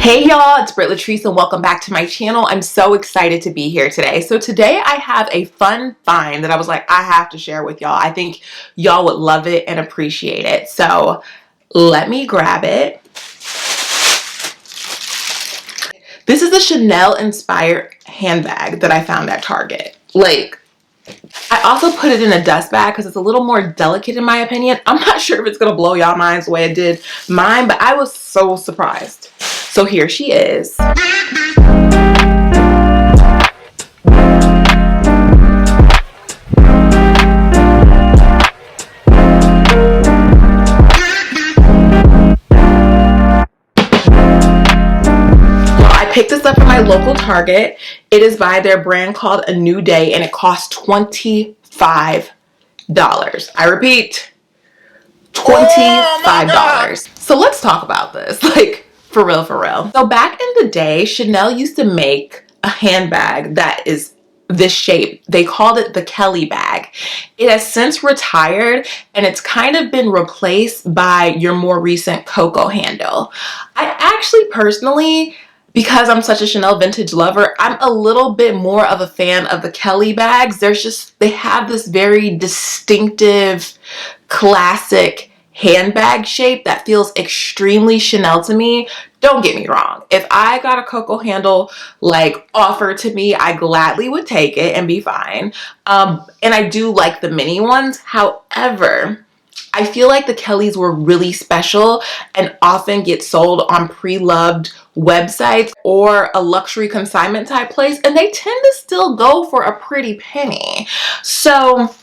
Hey y'all, it's Britt Lathrece and welcome back to my channel. I'm so excited to be here today. So today I have a fun find that I was like, I have to share with y'all. I think y'all would love it and appreciate it. So let me grab it. This is a Chanel inspired handbag that I found at Target. I also put it in a dust bag because it's a little more delicate in my opinion. I'm not sure if it's going to blow y'all minds the way it did mine, but I was so surprised. So here she is. I picked this up from my local Target. It is by their brand called A New Day and it costs $25. I repeat, $25. So let's talk about this, like for real, for real. So back in the day, Chanel used to make a handbag that is this shape. They called it the Kelly bag. It has since retired and it's kind of been replaced by your more recent Coco handle. I actually personally, because I'm such a Chanel vintage lover, I'm a little bit more of a fan of the Kelly bags. They have this very distinctive, classic handbag shape that feels extremely Chanel to me. Don't get me wrong. If I got a Coco handle like offered to me, I gladly would take it and be fine. And I do like the mini ones. However, I feel like the Kellys were really special and often get sold on pre-loved websites or a luxury consignment type place, and they tend to still go for a pretty penny. So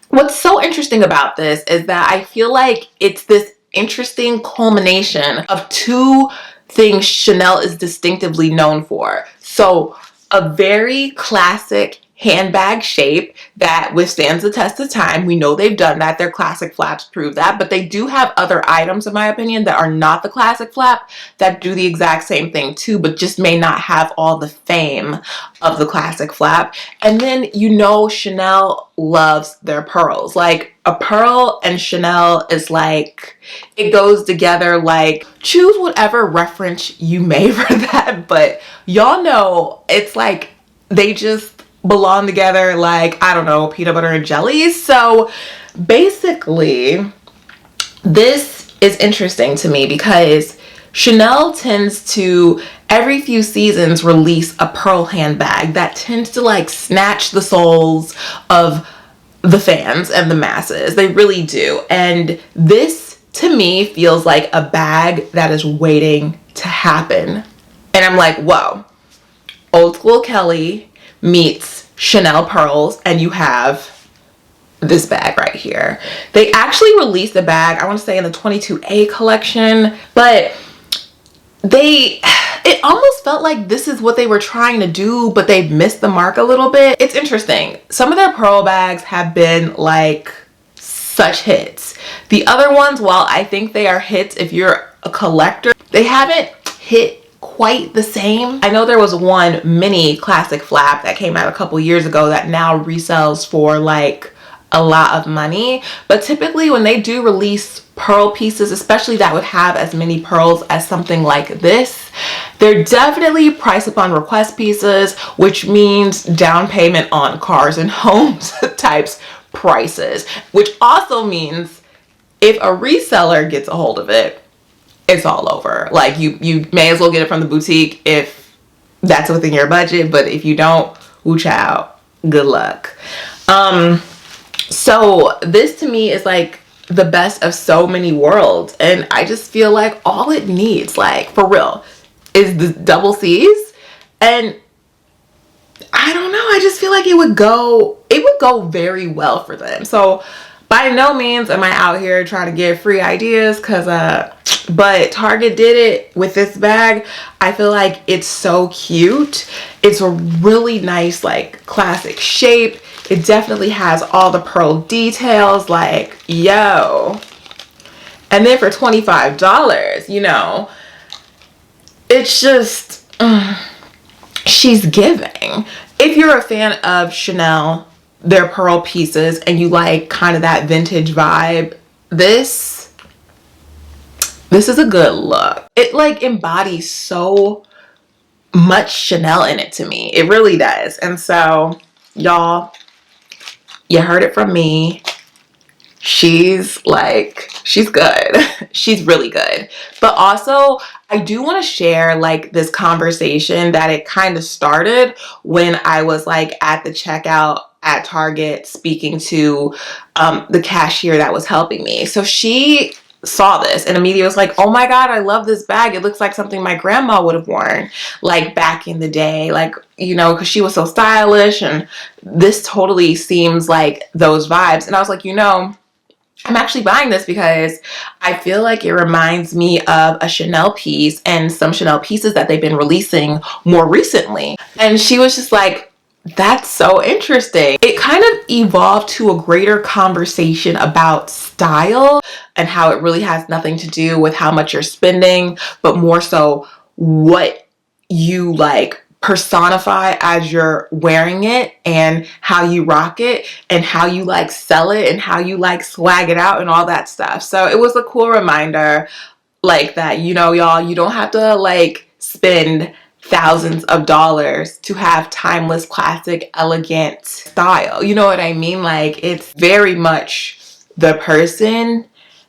what's so interesting about this is that I feel like it's this interesting culmination of two things Chanel is distinctively known for. So a very classic handbag shape that withstands the test of time. We know they've done that. Their classic flaps prove that, but they do have other items, in my opinion, that are not the classic flap that do the exact same thing too, but just may not have all the fame of the classic flap. And then, you know, Chanel loves their pearls. Like a pearl and Chanel is like, it goes together. Like, choose whatever reference you may for that, but y'all know it's like they just belong together like, I don't know, peanut butter and jelly. So basically, this is interesting to me because Chanel tends to, every few seasons, release a pearl handbag that tends to like snatch the souls of the fans and the masses. They really do. And this, to me, feels like a bag that is waiting to happen. And I'm like, whoa, old school Kelly meets Chanel pearls, and you have this bag right here. They actually released a bag, I want to say in the 22A collection, but it almost felt like this is what they were trying to do, but they've missed the mark a little bit. It's interesting. Some of their pearl bags have been like such hits. The other ones, while I think they are hits if you're a collector, they haven't hit quite the same. I know there was one mini classic flap that came out a couple years ago that now resells for like a lot of money, but typically when they do release pearl pieces, especially that would have as many pearls as something like this, they're definitely price upon request pieces, which means down payment on cars and homes types prices, which also means if a reseller gets a hold of it, it's all over. Like you may as well get it from the boutique if that's within your budget, but if you don't, ooh child, good luck. So this to me is like the best of so many worlds, and I just feel like all it needs, like for real, is the double C's. And I don't know, I just feel like it would go very well for them. So by no means am I out here trying to get free ideas, but Target did it with this bag. I feel like it's so cute. It's a really nice, like, classic shape. It definitely has all the pearl details, like, yo. And then for $25, you know, it's just, she's giving. If you're a fan of Chanel, their pearl pieces, and you like kind of that vintage vibe, this This is a good look. It like embodies so much Chanel in it to me. It really does. And so, y'all, you heard it from me. She's good. She's really good. But also, I do want to share like this conversation that it kind of started when I was like at the checkout at Target speaking to the cashier that was helping me. So she saw this and immediately was like, oh my God, I love this bag. It looks like something my grandma would have worn like back in the day, like, you know, because she was so stylish, and this totally seems like those vibes. And I was like, you know, I'm actually buying this because I feel like it reminds me of a Chanel piece and some Chanel pieces that they've been releasing more recently. And she was just like, that's so interesting. It kind of evolved to a greater conversation about style and how it really has nothing to do with how much you're spending, but more so what you like personify as you're wearing it, and how you rock it, and how you like sell it, and how you like swag it out and all that stuff. So it was a cool reminder like that, you know, y'all, you don't have to like spend thousands of dollars to have timeless, classic, elegant style. You know what I mean? Like, it's very much the person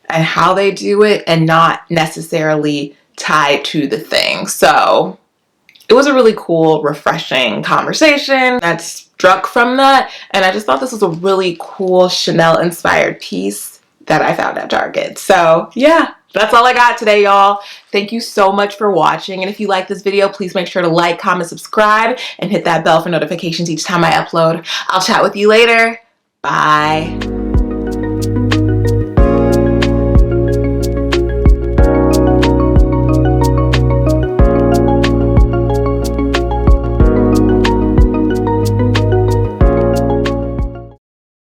and how they do it, and not necessarily tied to the thing. So it was a really cool, refreshing conversation that struck from that. And I just thought this was a really cool Chanel inspired piece that I found at Target. So yeah, that's all I got today, y'all. Thank you so much for watching. And if you like this video, please make sure to like, comment, subscribe, and hit that bell for notifications each time I upload. I'll chat with you later. Bye.